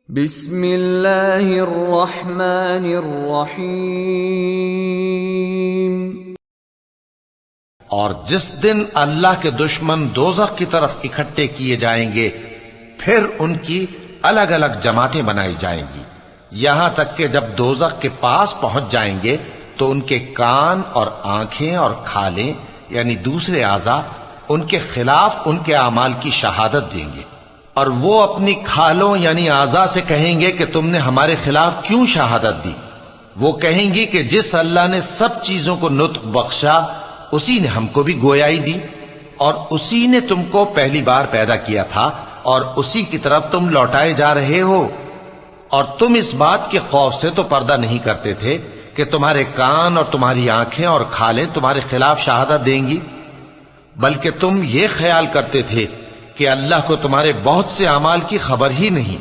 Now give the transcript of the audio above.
بسم اللہ الرحمن الرحیم۔ اور جس دن اللہ کے دشمن دوزخ کی طرف اکٹھے کیے جائیں گے پھر ان کی الگ الگ جماعتیں بنائی جائیں گی، یہاں تک کہ جب دوزخ کے پاس پہنچ جائیں گے تو ان کے کان اور آنکھیں اور کھالیں یعنی دوسرے اعضاء ان کے خلاف ان کے اعمال کی شہادت دیں گے، اور وہ اپنی کھالوں یعنی اعضاء سے کہیں گے کہ تم نے ہمارے خلاف کیوں شہادت دی؟ وہ کہیں گی کہ جس اللہ نے سب چیزوں کو نطق بخشا اسی نے ہم کو بھی گویائی دی، اور اسی نے تم کو پہلی بار پیدا کیا تھا اور اسی کی طرف تم لوٹائے جا رہے ہو، اور تم اس بات کے خوف سے تو پردہ نہیں کرتے تھے کہ تمہارے کان اور تمہاری آنکھیں اور کھالیں تمہارے خلاف شہادت دیں گی، بلکہ تم یہ خیال کرتے تھے کہ اللہ کو تمہارے بہت سے اعمال کی خبر ہی نہیں۔